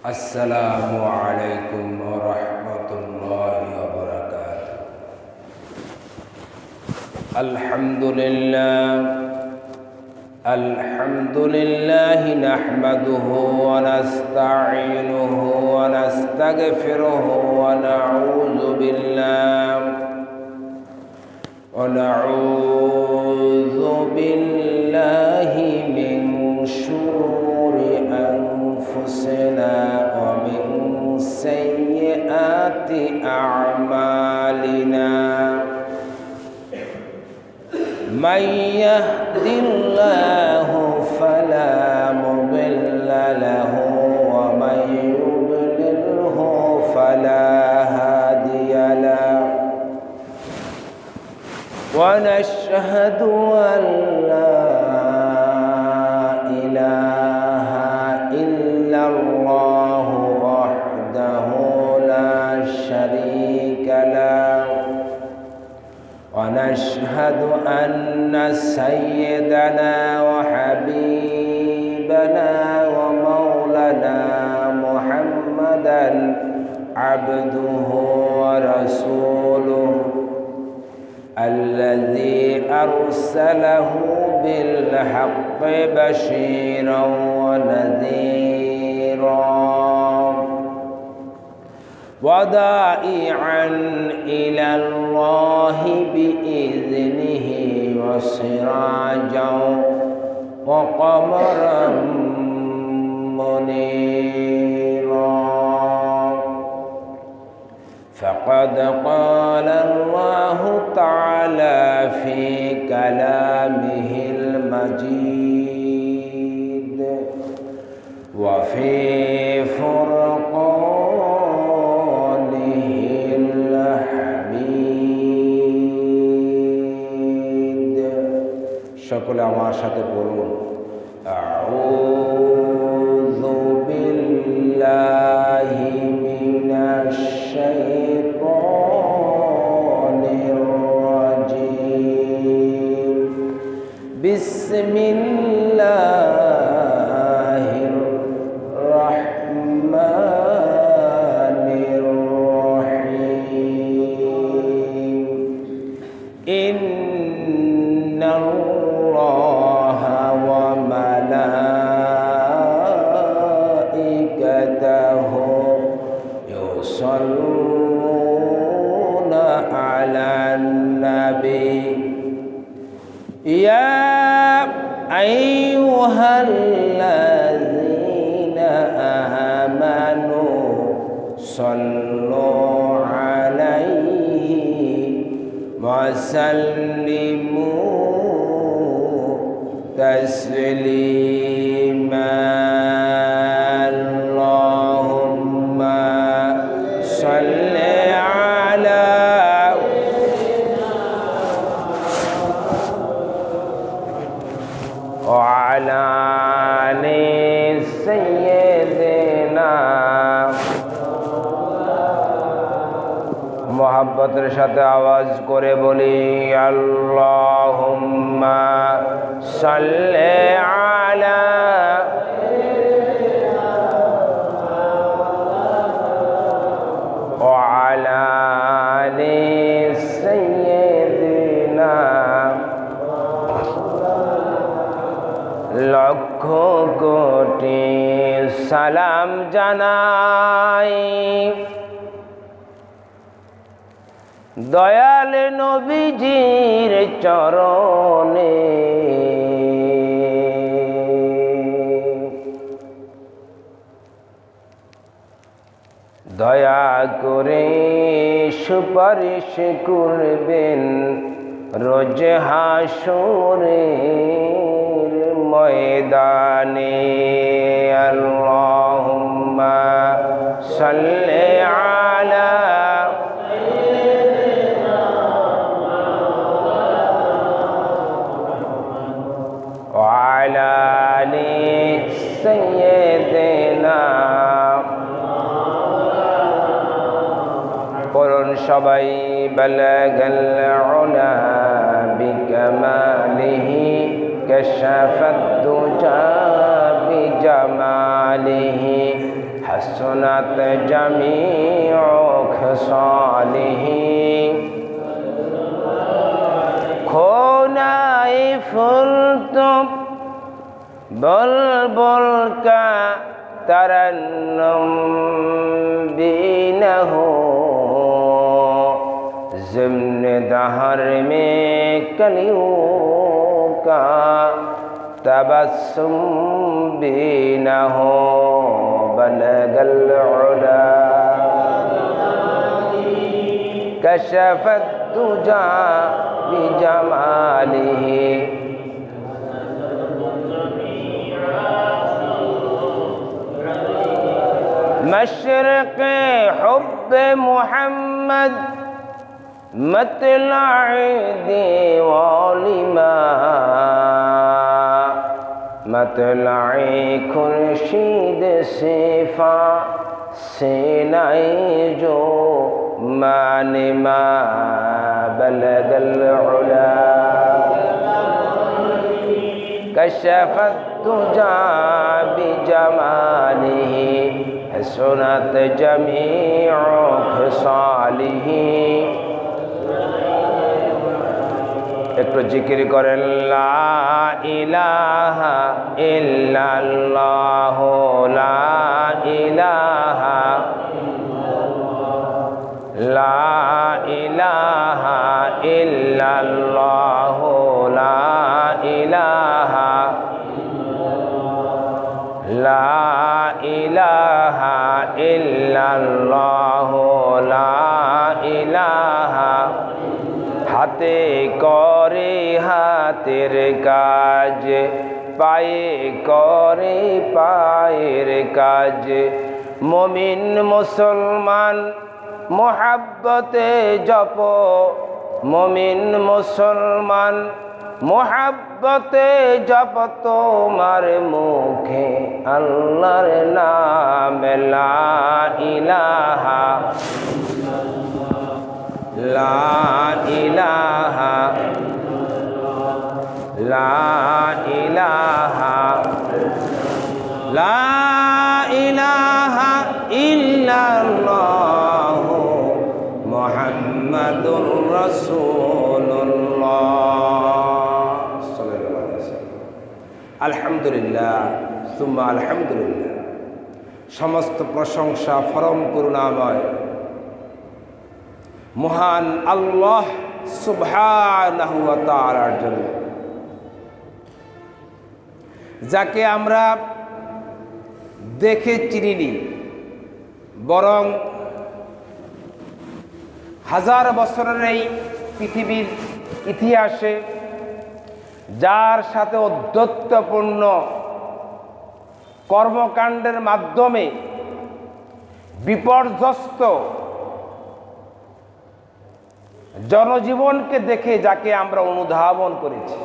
السلام عليكم ورحمة الله وبركاته. الحمد لله نحمده ونستعينه ونستغفره ونعوذ بالله من شرور أنفسنا ومن سيئات أعمالنا. من يهد الله فلا مضل له ومن يضلله فلا هادي له، ونشهد أن لا إله إلا الله وحده لا شريك له، ونشهد أن سيدنا وحبيبنا ومولانا محمدا عبده ورسوله الذي أرسله بالحق بشيرا ونذيرا وداعيا إلى الله بإذنه وسراجا وقمرا منيرا. فقد قال الله تعالى في كلامه المجيد وفي فرقانه الحميد. সকলে আমার সাথে পড়ুন, আউযু বিল্লাহি মিনাশ শাইতানির রাজীম। বিসমিল্লাহির রাহমানির রাহিম। ইন্নাল্লাহা ওয়া মালাইকাতাহু ইউসাল্লুনা আলান নাবী ইয়া আইয়ুহাল্লাযীনা আমানু সাল্লু আলাইহি ওয়া সাল্লিমু তাসলিমা। আল্লাহুম্মা সাল্লি আলা ওয়া আলা আলি সাইয়্যিদিনা। মোহাব্বতের সাথে আওয়াজ করে বলি, আল্লাহুম্মা সাল্লি আলা ওয়া আলা আলি সাইয়্যিদিনা। লক্ষ কোটি সালাম জানাই দয়াল নবীজির চরণে। দয়া করে সুপারিশ করবেন রোজ হাসরের ময়দানে। আল্লাহুম্মা সাল্লি আলা ওয়া আলা আলি সাইয়্যিদিনা। পড়ুন সবাই, বালাগাল উলা বিকামালিহি কাশাফাত দুজা বিজামালিহি حسنت جميع خصاله खोनाए फूल तुम बुलबुल का तरन्नुम भी न हो ज़िम्न दहर में कलियों का तबस्सुम भी न हो बलगल उला कशफत दुजा بجماله مشرق حب محمد مطلع دیوال ما مطلع خورشید صفا سینائے جو मान ما بلغ العلا كشف الدجى بجماله حسنت جميع خصاله একটু জিকির করেন লা ইলাহা ইল্লাল্লাহ লা ইলাহা লা ইলাহা ইল্লাল্লাহ লা ইলাহা লা ইলাহা ইল্লাল্লাহ লা ইলাহা হাতে করে হাতের কাজ পায়ে করে পায়ের কাজ মুমিন মুসলমান মোহাব্বতে জপ মুমিন মুসলমান মোহাব্বতে জপ তোমার মুখে আল্লাহর নাম লা ইলাহা লা ইলাহা লা ইলাহা লা ইলাহা ইল্লাল্লাহ মুহাম্মাদুর রাসূলুল্লাহ সাল্লাল্লাহু আলাইহি ওয়াসাল্লাম। আলহামদুলিল্লাহ সুম্মা আলহামদুলিল্লাহ। সমস্ত প্রশংসা পরম করুণাময় মহান আল্লাহ সুবহানাহু ওয়া তাআলার জন্য, যাকে আমরা দেখে চিনিনি, বরং হাজার বছরের এই পৃথিবীর ইতিহাসে যার সাথে অধ্যত্বপূর্ণ কর্মকাণ্ডের মাধ্যমে বিপর্যস্ত জনজীবনকে দেখে যাকে আমরা অনুধাবন করেছি,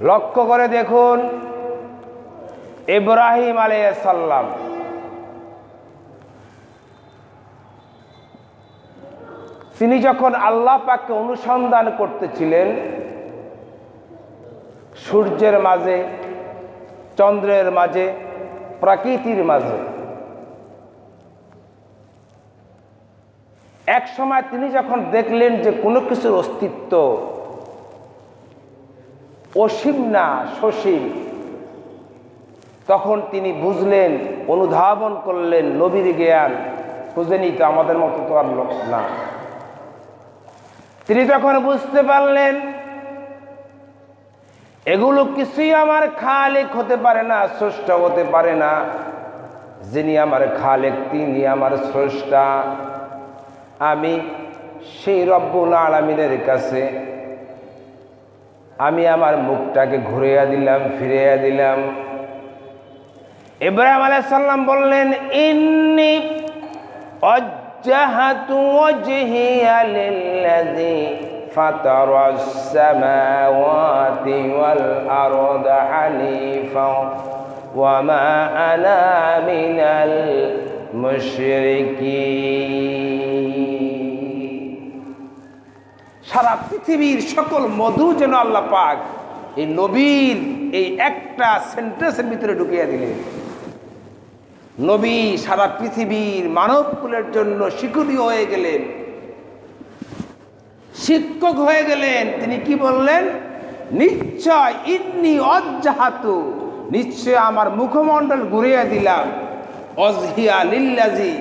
লক্ষ্য করে দেখুন ইব্রাহিম আলাইহিস সালাম তিনি যখন আল্লাহ পাককে অনুসন্ধান করতেছিলেন, সূর্যের মাঝে, চন্দ্রের মাঝে, প্রকৃতির মাঝে, এক সময় তিনি যখন দেখলেন যে কোনো কিছুর অস্তিত্ব অসীম না সসীম, তখন তিনি বুঝলেন, অনুধাবন করলেন নবীর জ্ঞান খুঁজেনি তো আমাদের মতো তো আর লোক না। তিনি তখন বুঝতে পারলেন এগুলো কিছুই আমার খালেক হতে পারে না, স্রষ্টা হতে পারে না। যিনি আমার খালেক তিনি আমার স্রষ্টা। আমি সেই রব্বুল আলামিনের কাছে আমি আমার মুখটাকে ঘুরিয়ে দিলাম, ফিরিয়ে দিলাম। ইব্রাহিম আলাইহিস সালাম বললেন, ইন্নী ওয়াজ্জাহাতু ওয়াজহিয়া লিল্লাযী ফাতারাস সামাওয়াতি ওয়াল আরদা হানিফা ওয়া মা আনা মিনাল মুশরিকিন। সারা পৃথিবীর সকল মধু যেন আল্লাহ পাক এই নবীর এই একটা সেন্টেন্সের ভিতরে ঢুকিয়ে দিলেন। নবী সারা পৃথিবীর মানবকুলের জন্য শিক্ষণীয় হয়ে গেলেন, শিক্ষক হয়ে গেলেন। তিনি কি বললেন? নিশ্চয় ইন্নি অজ্জাহাতু, নিশ্চয় আমার মুখমণ্ডল ঘুরিয়ে দিলাম, অজহিয়া লিল্লাজি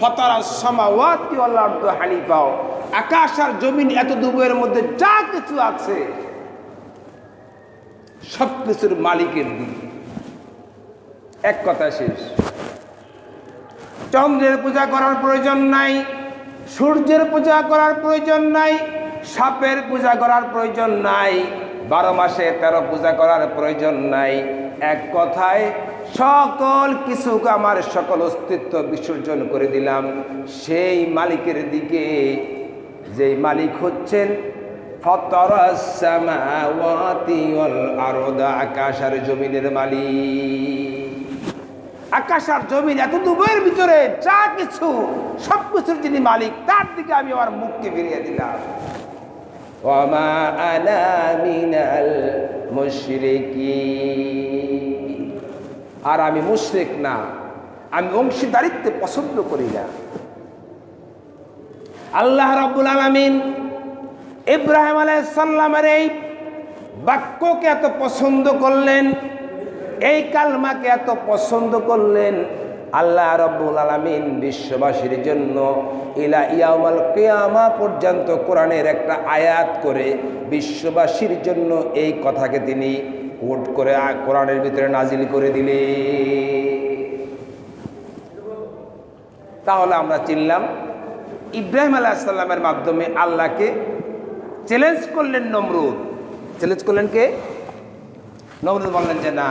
ফাতারাস সামাওয়াতি ওয়াল আরদা হানিফা, আকাশ আর জমিন এত দুবের মধ্যে যা কিছু আছে সবকিছুর মালিকের দিকে। এক কথা শেষ। চন্দ্রের পূজা করার প্রয়োজন নাই, সূর্যের পূজা করার প্রয়োজন নাই, সাপের পূজা করার প্রয়োজন নাই, 12 মাসে 13 পূজা করার প্রয়োজন নাই। এক কথায় সকল কিছুকে আমার সকল অস্তিত্ব বিসর্জন করে দিলাম সেই মালিকের দিকে, যেই মালিক হচ্ছেন ফাতারাস সামাওয়াতি ওয়াল আরদা, আকাশ আর জমিনের মালিক। আকাশ আর জমিন এত দুবের ভিতরে যা কিছু সবকিছুর যিনি মালিক, তার দিকে আমি আমার মুখকে ফিরিয়ে দিলাম। ওয়া মা আনা মিনাল মুশরিকিন, আর আমি মুশরিক না, আমি অংশীদারিত্ব পছন্দ করি না। আল্লাহ রাব্বুল আলামিন ইব্রাহিম আলাইহিস সালামের এই বাক্যকে এত পছন্দ করলেন, এই কালমাকে এত পছন্দ করলেন, আল্লাহ রাব্বুল আলামিন বিশ্ববাসীর জন্য ইলা ইয়াউমাল কিয়ামা পর্যন্ত কোরআনের একটা আয়াত করে বিশ্ববাসীর জন্য এই কথাকে তিনি কোট করে কোরআনের ভিতরে নাজিল করে দিলেন। তাহলে আমরা চিনলাম ইব্রাহিম আলাইহিস সালামের মাধ্যমে আল্লাহকে চ্যালেঞ্জ করলেন নমরুদ। চ্যালেঞ্জ করলেন কে? নমরুদ বললেন যে না,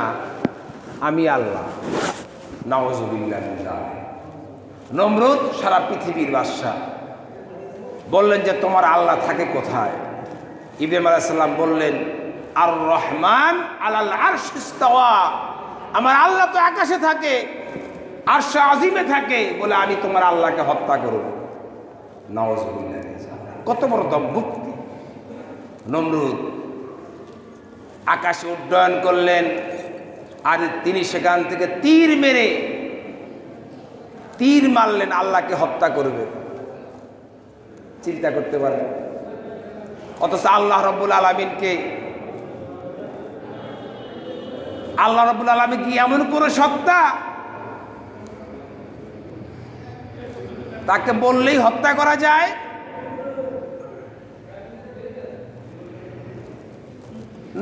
আমি আল্লাহ। নাউযুবিল্লাহ। নমরুদ সারা পৃথিবীর বাদশা, বললেন যে তোমার আল্লাহ থাকে কোথায়? ইব্রাহিম আলাইহিস সালাম বললেন আর রহমান আলাল আরশ ইস্তাওয়া, আমার আল্লাহ তো আকাশে থাকে, আরশ আজিমে থাকে, বলে আমি তোমার আল্লাহকে হত্যা করব। নাউযুবিল্লাহ। কত বড় দম্ভুক্তি! নমরুদ আকাশে উড্ডয়ন করলেন, আর তিনি সেখান থেকে তীর মারলেন, আল্লাহকে হত্যা করবে। চিন্তা করতে পারেন। অথচ আল্লাহ রাব্বুল আলামিনকে, আল্লাহ রাব্বুল আলামিন কি এমন কোন সত্তা তাকে বললেই হত্যা করা যায়?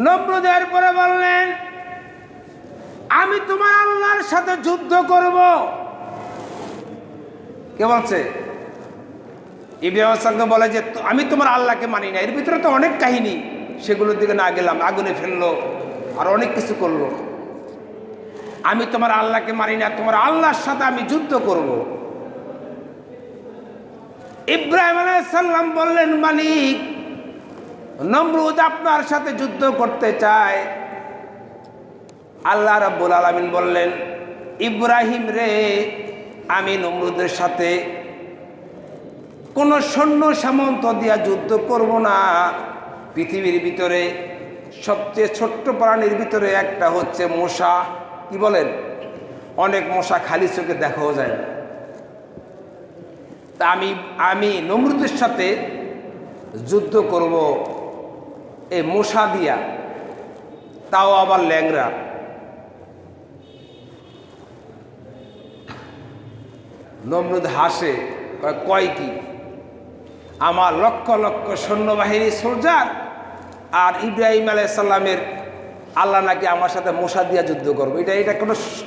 নমরুদের পরে বললেন আমি তোমার আল্লাহর সাথে যুদ্ধ করব। কে বলছে? ইব্রাহিম সঙ্গে বলে যে আমি তোমার আল্লাহকে মানি না। এর ভিতরে তো অনেক কাহিনী, সেগুলোর দিকে না গেলাম। আগুনে ফেললো আর অনেক কিছু করলো। আমি তোমার আল্লাহকে মানি না, তোমার আল্লাহর সাথে আমি যুদ্ধ করব। ইব্রাহিম আলাইহিস সালাম বললেন মালিক, নমরুদ আপনার সাথে যুদ্ধ করতে চায়। আল্লাহ রাব্বুল আলামিন বললেন ইব্রাহিম রে, আমি নমরুদের সাথে কোনো সৈন্য সামন্ত দিয়া যুদ্ধ করব না। পৃথিবীর ভিতরে সবচেয়ে ছোট্ট প্রাণীর ভিতরে একটা হচ্ছে মশা। কি বলেন? অনেক মশা খালি চোখে দেখাও যায় না। তা আমি নমরুদের সাথে যুদ্ধ করব এই মশা দিয়া, তাও আবার ল্যাংরা। নমরুদ হাসে, কয় কি? আমার লক্ষ লক্ষ সৈন্যবাহিনী সোলজার, আর ইব্রাহিম আলাইহিস সালামের আল্লাহ নাকি আমার সাথে মশা দিয়া যুদ্ধ করবো?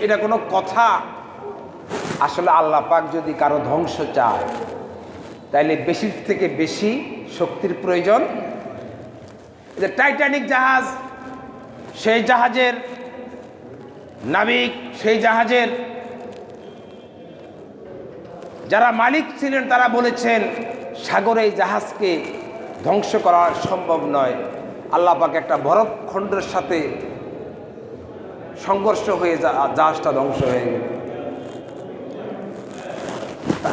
এটা কোনো কথা? আসলে আল্লাহ পাক যদি কারো ধ্বংস চায় তাইলে বেশির থেকে বেশি শক্তির প্রয়োজন। যে টাইটানিক জাহাজ, সেই জাহাজের নাবিক, সেই জাহাজের যারা মালিক ছিলেন তারা বলেছেন সাগরে এই জাহাজকে ধ্বংস করা সম্ভব নয়। আল্লাহ পাক একটা বরফ খণ্ডের সাথে সংঘর্ষ হয়ে জাহাজটা ধ্বংস হয়ে গেল।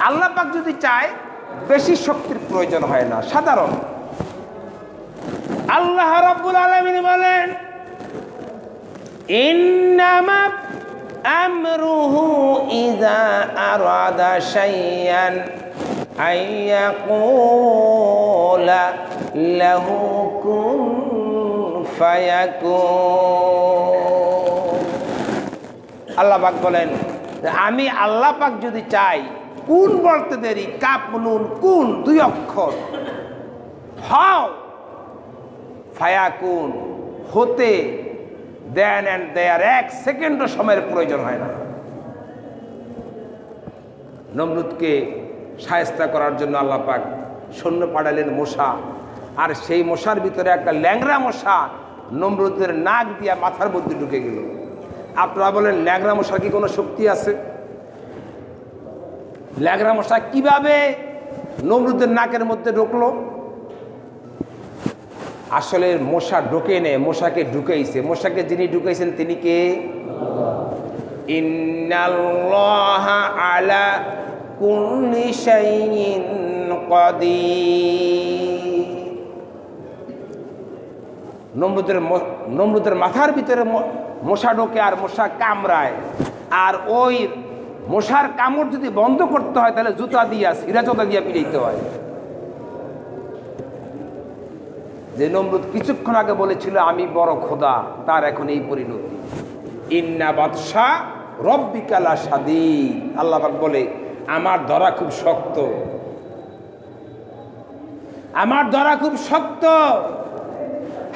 আল্লাহ পাক যদি চায় বেশি শক্তির প্রয়োজন হয় না, সাধারণ। আল্লাহ রাব্বুল আলামিন বলেন ইন্নামা আমরুহু ইযা আরাদা শাইয়ান আইয়াকুলা লাহু কুন ফায়াকুন। আল্লাহ পাক বলেন, আমি আল্লাহ পাক যদি চাই, কুন বলতে দেরি, কাপ নুন কুন দুই অক্ষর, ফাও ফায়াকুন হতে দেন অ্যান্ড দেয়ার, এক সেকেন্ডও সময়ের প্রয়োজন হয় না। নমরুদকে শায়েস্তা করার জন্য আল্লাহ পাক সৈন্য পাঠালেন মশা, আর সেই মশার ভিতরে একটা ল্যাংড়া মশা নমরুদের নাক দিয়া মাথার মধ্যে ঢুকে গেল। আপনারা বলেন ল্যাংড়া মশার কি কোনো শক্তি আছে? ল্যাংড়া মশা কিভাবে নমরুদের নাকের মধ্যে ঢুকলো? আসলে মশা ঢুকে নেই, মশাকে ঢুকাইছে। মশাকে যিনি ঢুকাইছেন তিনি কে? ইন্নাল্লাহা আলা কুল্লি শাইইন কাদির। নমরুদের মাথার ভিতরে মশা ঢোকে আর মশা কামড়ায়, আর ওই মশার কামড় যদি বন্ধ করতে হয় তাহলে জুতা দিয়া, সিরাজতা দিয়া পিড়াইতে হয়। যে নমরুদ কিছুক্ষণ আগে বলেছিল আমি বড় খোদা, তার এখন এই পরিণতি। ইন্না বাদশা রব্বিকা লাশাদীদ। আল্লাহ পাক বলে আমার ধরা খুব শক্ত, আমার ধরা খুব শক্ত।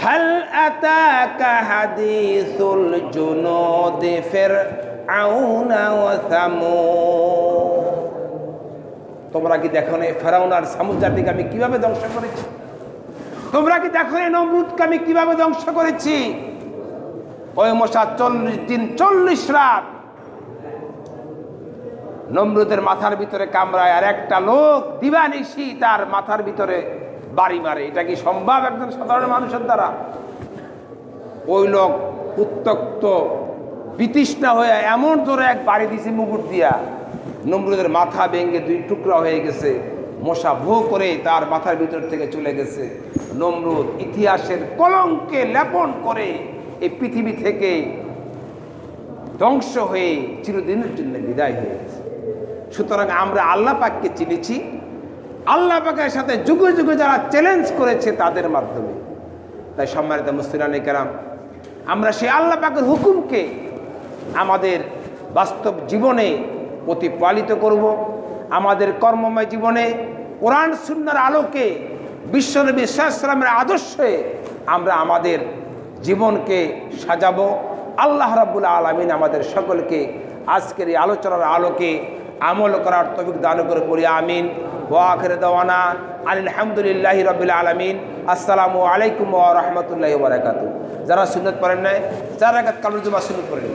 হাল আতাকা হাদিসুল জুনুদ ফিরআউনা ওয়া সামূদ। তোমরা কি দেখো না ফেরাউন আর সামুদ জাতিকে আমি কিভাবে ধ্বংস করেছি? তোমরা কি দেখো না নমরুদকে আমি কিভাবে ধ্বংস করেছি? ওই মশা 40 দিন 40 রাত নমরুদের মাথার ভিতরে কামড়ায়, আর একটা লোক দিবানিশি তার মাথার ভিতরে বাড়ি মারে। এটা কি সম্ভব একজন সাধারণ মানুষের দ্বারা? ওই লোক উত্তক্ত বিতৃষ্ণা হয়ে এমন জোরে এক বাড়ি দিয়েছে মুকুট দিয়া, নমরুদের মাথা ভেঙে 2 টুকরা হয়ে গেছে। মশা ভো করে তার মাথার ভিতর থেকে চলে গেছে। নমরুদ ইতিহাসের কলঙ্কে লেপন করে এই পৃথিবী থেকে ধ্বংস হয়ে চিরদিনের জন্য বিদায় হয়ে গেছে। সুতরাং আমরা আল্লাহ পাককে চিনেছি, আল্লাহ পাকের সাথে যুগে যুগে যারা চ্যালেঞ্জ করেছে তাদের মাধ্যমে। তাই সম্মানিত মুসলিম কেরাম, আমরা সেই আল্লাহ পাকের হুকুমকে আমাদের বাস্তব জীবনে প্রতিপালিত করব। আমাদের কর্মময় জীবনে কোরআন সুন্নাহর আলোকে বিশ্বনবী সাল্লাল্লাহু আলাইহি ওয়াসাল্লামের আদর্শে আমরা আমাদের জীবনকে সাজাবো। আল্লাহ রাব্বুল আলামিন আমাদের সকলকে আজকের এই আলোচনার আলোকে আমল করার তৌফিক দান করে পড়ি আমিন। ওয়া আখিরু দাওয়ানা আলহামদুলিল্লাহি রাব্বিল আলামিন। আসসালামু আলাইকুম ওয়া রাহমাতুল্লাহি ওয়া বারাকাতুহু। যারা সুন্নাত পড়েন নাই 4 রাকাত কাবুল জুমা সুন্নাত পড়েন।